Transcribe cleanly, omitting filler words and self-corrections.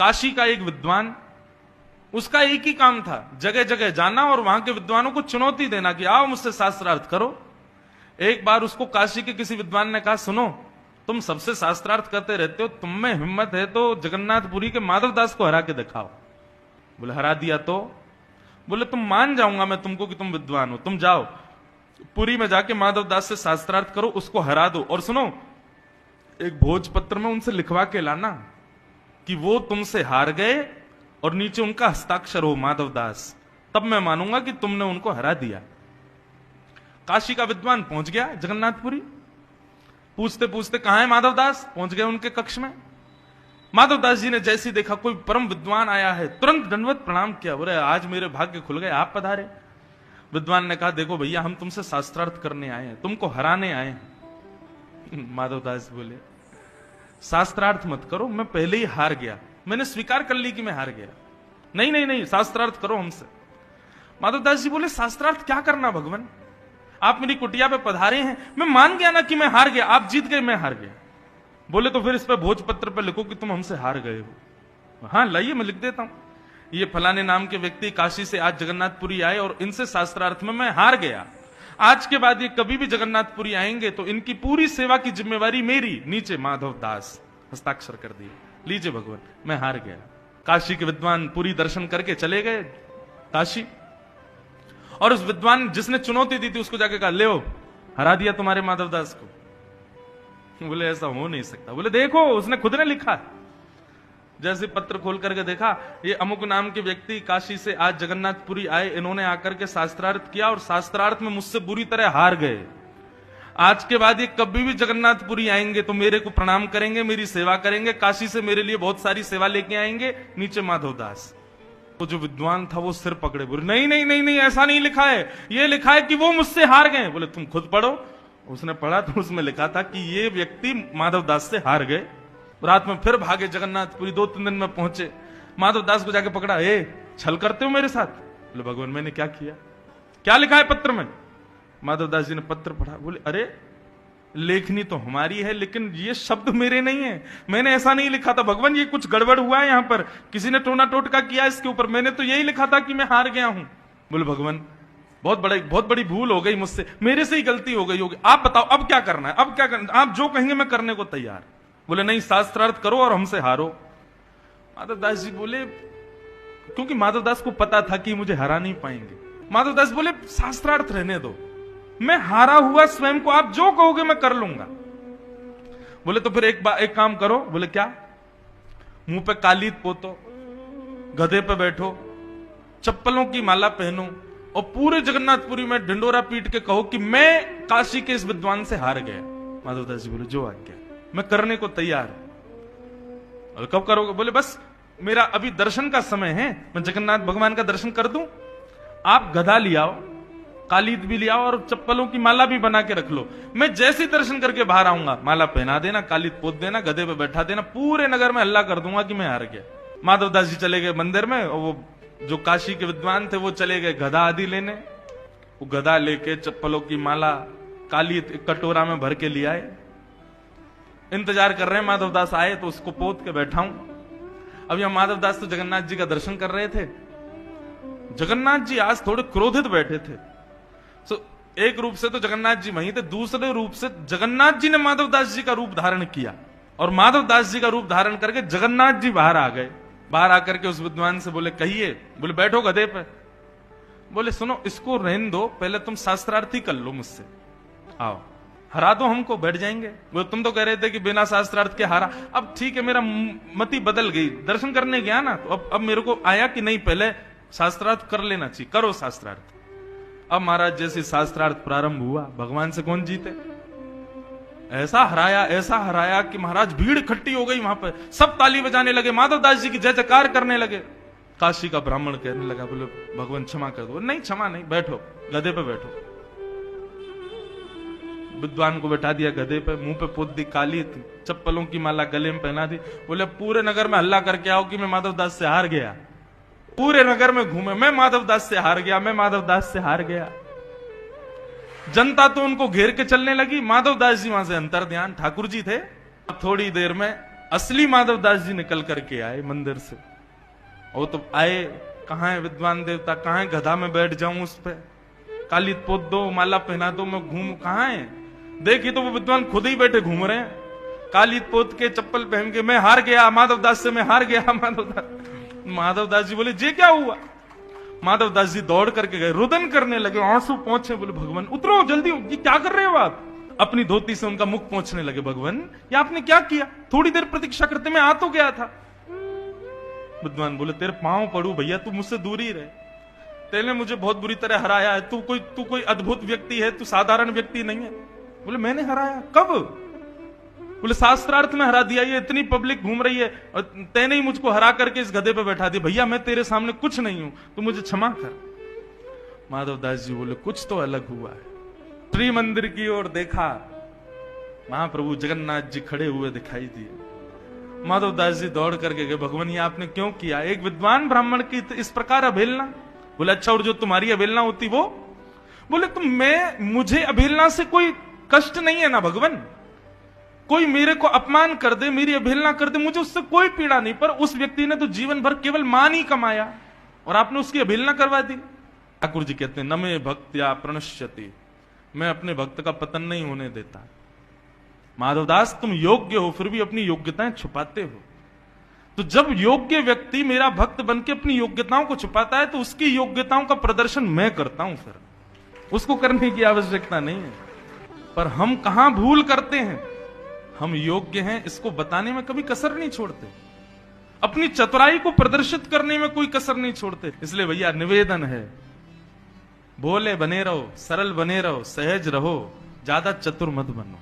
काशी का एक विद्वान, उसका एक ही काम था जगह जगह जाना और वहां के विद्वानों को चुनौती देना कि आओ मुझसे शास्त्रार्थ करो। एक बार उसको काशी के किसी विद्वान ने कहा, सुनो तुम सबसे शास्त्रार्थ करते रहते हो, तुम में हिम्मत है तो जगन्नाथपुरी के माधवदास को हरा के दिखाओ। बोले हरा दिया तो? बोले तुम मान जाऊंगा मैं तुमको कि तुम विद्वान हो, तुम जाओ पुरी में जाके माधवदास से शास्त्रार्थ करो, उसको हरा दो, और सुनो एक भोजपत्र में उनसे लिखवा के लाना कि वो तुमसे हार गए और नीचे उनका हस्ताक्षर हो माधवदास, तब मैं मानूंगा कि तुमने उनको हरा दिया। काशी का विद्वान पहुंच गया जगन्नाथपुरी, पूछते पूछते कहां है माधवदास, पहुंच गए उनके कक्ष में। माधवदास जी ने जैसे देखा कोई परम विद्वान आया है, तुरंत दंडवत प्रणाम किया, बोले आज मेरे भाग्य खुल गए, आप पधारे। विद्वान ने कहा, देखो भैया हम तुमसे शास्त्रार्थ करने आए हैं, तुमको हराने आए हैं। माधवदास बोले शास्त्रार्थ मत करो, मैं पहले ही हार गया, मैंने स्वीकार कर ली कि मैं हार गया। नहीं नहीं नहीं, शास्त्रार्थ करो हमसे। माधवदास जी बोले शास्त्रार्थ क्या करना भगवान, आप मेरी कुटिया पे पधारे हैं, मैं मान गया ना कि मैं हार गया, आप जीत गए मैं हार गया। बोले तो फिर इस पे भोजपत्र पे लिखो कि तुम हमसे हार गए हो। हाँ लाइए मैं लिख देता हूं, ये फलाने नाम के व्यक्ति काशी से आज जगन्नाथपुरी आए और इनसे शास्त्रार्थ में मैं हार गया, आज के बाद ये कभी भी जगन्नाथपुरी आएंगे तो इनकी पूरी सेवा की जिम्मेवारी मेरी। नीचे माधवदास हस्ताक्षर कर दिए, लीजिए भगवान मैं हार गया। काशी के विद्वान पूरी दर्शन करके चले गए काशी, और उस विद्वान जिसने चुनौती दी थी उसको जाके कहा, ले हरा दिया तुम्हारे माधवदास को। बोले ऐसा हो नहीं सकता। बोले देखो उसने खुद ने लिखा। जैसे पत्र खोल करके देखा, ये अमुक नाम के व्यक्ति काशी से आज जगन्नाथपुरी आए, इन्होंने आकर के शास्त्रार्थ किया और शास्त्रार्थ में मुझसे बुरी तरह हार गए, आज के बाद ये कभी भी जगन्नाथपुरी आएंगे तो मेरे को प्रणाम करेंगे, मेरी सेवा करेंगे, काशी से मेरे लिए बहुत सारी सेवा लेके आएंगे। नीचे माधवदास। तो जो विद्वान था वो सिर पकड़े, बोले नहीं नहीं नहीं नहीं, ऐसा नहीं लिखा है, ये लिखा है कि वो मुझसे हार गए। बोले तुम खुद पढ़ो। उसने पढ़ा तो उसमें लिखा था कि ये व्यक्ति माधवदास से हार गए। रात में फिर भागे जगन्नाथपुरी, 2-3 दिन में पहुंचे। माधवदास को जाके पकड़ा, छल करते हो मेरे साथ? बोले भगवान मैंने क्या किया, क्या लिखा है पत्र में? माधवदास जी ने पत्र पढ़ा, बोले अरे लेखनी तो हमारी है लेकिन ये शब्द मेरे नहीं है, मैंने ऐसा नहीं लिखा था भगवान, ये कुछ गड़बड़ हुआ है, यहाँ पर किसी ने टोना टोटका किया इसके ऊपर, मैंने तो यही लिखा था कि मैं हार गया हूं। बोले भगवान बहुत बड़ी भूल हो गई मुझसे, मेरे से ही गलती हो गई होगी, आप बताओ अब क्या करना है, अब क्या करना, आप जो कहेंगे मैं करने को तैयार। बोले नहीं शास्त्रार्थ करो और हमसे हारो। माधवदास जी बोले, क्योंकि माधवदास को पता था कि मुझे हरा नहीं पाएंगे, माधवदास बोले शास्त्रार्थ रहने दो, मैं हारा हुआ स्वयं को आप जो कहोगे मैं कर लूंगा। बोले तो फिर एक काम करो। बोले क्या? मुंह पे कालीत पोतो, गधे पे बैठो, चप्पलों की माला पहनो और पूरे जगन्नाथपुरी में ढिंडोरा पीट के कहो कि मैं काशी के इस विद्वान से हार गया। माधवदास जी बोले जो आज्ञा, मैं करने को तैयार। और कब करोगे? बोले बस मेरा अभी दर्शन का समय है, मैं जगन्नाथ भगवान का दर्शन कर दूं, आप गधा लियाओ, कालीद भी लिया और चप्पलों की माला भी बना के रख लो, मैं जैसे दर्शन करके बाहर आऊंगा माला पहना देना, कालीद पोत देना, गधे पे बैठा देना, पूरे नगर में हल्ला कर दूंगा कि मैं हार गया। माधवदास जी चले गए मंदिर में और वो जो काशी के विद्वान थे वो चले गए गधा आदि लेने। वो गधा लेके चप्पलों की माला कालीद कटोरा में भर के ले आए। इंतजार कर रहे हैं माधवदास आए तो उसको पोत के बैठा हूं। अब यहां माधवदास तो जगन्नाथ जी का दर्शन कर रहे थे। जगन्नाथ जी आज थोड़े क्रोधित बैठे थे। एक रूप से तो जगन्नाथ जी वहीं थे, दूसरे रूप से जगन्नाथ जी ने माधवदास जी का रूप धारण किया और माधवदास जी का रूप धारण करके जगन्नाथ जी बाहर आ गए। बाहर आकर के उस विद्वान से बोले कहिए। बोले बैठो गधे पे। बोले सुनो इसको रहने दो, पहले तुम शास्त्रार्थी कर लो मुझसे, आओ हरा दो हमको, बैठ जाएंगे। वो तुम तो कह रहे थे कि बिना शास्त्रार्थ के हारा, अब ठीक है मेरा मति बदल गई, दर्शन करने गया ना तो अब मेरे को आया कि नहीं पहले शास्त्रार्थ कर लेना चाहिए, करो शास्त्रार्थ। अब महाराज जैसे शास्त्रार्थ प्रारंभ हुआ, भगवान से कौन जीते, ऐसा हराया कि महाराज भीड़ इकट्ठी हो गई वहां पर, सब ताली बजाने लगे, माधवदास जी की जय जयकार करने लगे। काशी का ब्राह्मण कहने लगा, बोले भगवान क्षमा कर दो। नहीं क्षमा नहीं, बैठो गधे पे बैठो। विद्वान को बैठा दिया गधे पे, मुंह पे पोत दी काली, चप्पलों की माला गले में पहना दी। बोले पूरे नगर में हल्ला करके आओ कि मैं माधवदास से हार गया। पूरे नगर में घूमे, मैं माधवदास से हार गया, मैं माधवदास से हार गया। जनता तो उनको घेर के चलने लगी। माधवदास जी वहां से अंतर ध्यान, ठाकुर जी थे। अब थोड़ी देर में असली माधवदास जी निकल करके आए मंदिर से। वो तो आए, कहाँ है विद्वान देवता, कहाँ है, गधा में बैठ जाऊं उस पे, काली पोत दो, माला पहना दो, मैं घूमू, कहाँ है? देखिए तो वो विद्वान खुद ही बैठे घूम रहे हैं, काली पोत के, चप्पल पहन के। मैं हार गया माधवदास से, मैं हार गया माधवदास जी बोले जे क्या हुआ? माधवदास जी दौड़ करके गए, रुदन करने लगे, आंसू पहुंचे, बोले भगवान उतरो जल्दी, ये क्या कर रहे हो आप? अपनी धोती से उनका मुख पोंछने लगे, भगवान ये आपने क्या किया? थोड़ी देर प्रतीक्षा करते, मैं आ तो गया था। विद्वान बोले तेरे पांव पड़ू भैया, तू मुझसे दूर ही रहे, तेने मुझे बहुत बुरी तरह हराया है, तू कोई अद्भुत व्यक्ति है, तू साधारण व्यक्ति नहीं है। बोले मैंने हराया? कब? बोले शास्त्रार्थ में हरा दिया, ये इतनी पब्लिक घूम रही है और तैने ही मुझको हरा करके इस गधे पे बैठा दिया। भैया मैं तेरे सामने कुछ नहीं हूं, तू मुझे क्षमा कर। माधवदास जी बोले कुछ तो अलग हुआ है। त्रिमंदिर की ओर देखा, महाप्रभु जगन्नाथ जी खड़े हुए दिखाई दिए। माधवदास जी दौड़ करके गए, भगवान ये आपने क्यों किया? एक विद्वान ब्राह्मण की इस प्रकार अवहेलना? बोले अच्छा, और जो तुम्हारी अवहेलना होती वो? बोले मुझे अवहेलना से कोई कष्ट नहीं है ना भगवान, कोई मेरे को अपमान कर दे, मेरी अवहेलना कर दे, मुझे उससे कोई पीड़ा नहीं, पर उस व्यक्ति ने तो जीवन भर केवल मान ही कमाया और आपने उसकी अवहेलना करवा दी। ठाकुर जी कहते हैं न मे भक्त्या प्रणश्यति, मैं अपने भक्त का पतन नहीं होने देता। माधवदास तुम योग्य हो फिर भी अपनी योग्यताएं छुपाते हो। तो जब योग्य व्यक्ति मेरा भक्त बन के अपनी योग्यताओं को छुपाता है तो उसकी योग्यताओं का प्रदर्शन मैं करता हूं, फिर उसको करने की आवश्यकता नहीं है। पर हम कहां भूल करते हैं, हम योग्य हैं इसको बताने में कभी कसर नहीं छोड़ते, अपनी चतुराई को प्रदर्शित करने में कोई कसर नहीं छोड़ते। इसलिए भैया निवेदन है, भोले बने रहो, सरल बने रहो, सहज रहो, ज्यादा चतुर मत बनो।